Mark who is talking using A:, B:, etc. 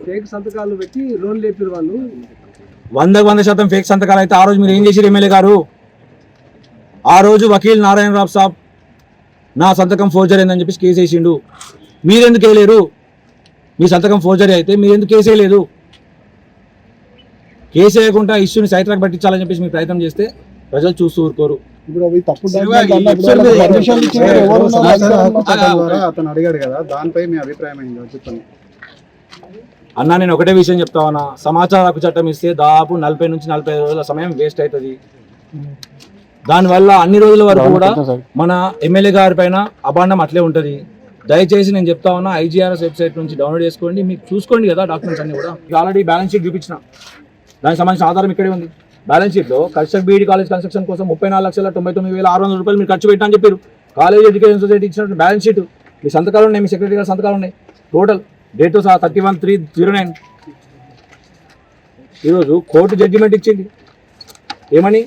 A: Fake సంతకాలు పెట్టి loan లేపారు వాళ్ళు.
B: 100% ఫేక్ సంతకాలు అయితే ఆ రోజు మీరు ఏం చేశారు ఎమ్మెల్యే గారు? ఆ రోజు వకీల్ నారాయణరావు సాబ్ నా సంతకం ఫోర్జరీ అయిందని చెప్పేసి కేసు వేసిండు. మీరెందుకు వేయలేరు? మీ సంతకం ఫోర్జరీ అయితే మీరెందుకు కేసు వేయలేదు? కేసు వేయకుండా ఇష్యూని సైట్ ట్రాక్ పట్టించాలని చెప్పేసి మీరు ప్రయత్నం చేస్తే ప్రజలు చూస్తూ ఊరుకోరు.
C: అతను అడిగాడు కదా, దానిపై మీ అభిప్రాయం ఏంటో చెప్పండి
B: అన్నా. నేను ఒకటే విషయం చెప్తా ఉన్నా, సమాచార హక్కు చట్టం ఇస్తే దాదాపు 40 నుంచి 45 రోజుల సమయం వేస్ట్ అవుతుంది. దానివల్ల అన్ని రోజుల వరకు కూడా మన ఎమ్మెల్యే గారి పైన అభాండం అట్లే ఉంటుంది. దయచేసి నేను చెప్తా ఉన్నా, IGRS వెబ్సైట్ నుంచి డౌన్లోడ్ చేసుకోండి, మీకు చూసుకోండి కదా డాక్యుమెంట్స్ అన్ని కూడా. ఆల్రెడీ బ్యాలెన్స్ షీట్ చూపించిన, దానికి సంబంధించిన ఆధారం ఇక్కడే ఉంది. బ్యాలెన్స్ షీట్లో కర్షక్ బీఈడి కాలేజ్ కన్స్ట్రక్షన్ కోసం 34,99,600 రూపాయలు మీరు ఖర్చు పెట్టాలని చెప్పారు. కాలేజ్ ఎడ్యుకేషన్ సొసైటీ ఇచ్చిన బ్యాలెన్స్ షీట్, మీ సంతకాలు ఉన్నాయి, మీ సెక్రటరీ గారి సంతకాలు ఉన్నాయి. Total date 31/3/09. ఈరోజు కోర్టు జడ్జిమెంట్ ఇచ్చింది ఏమని,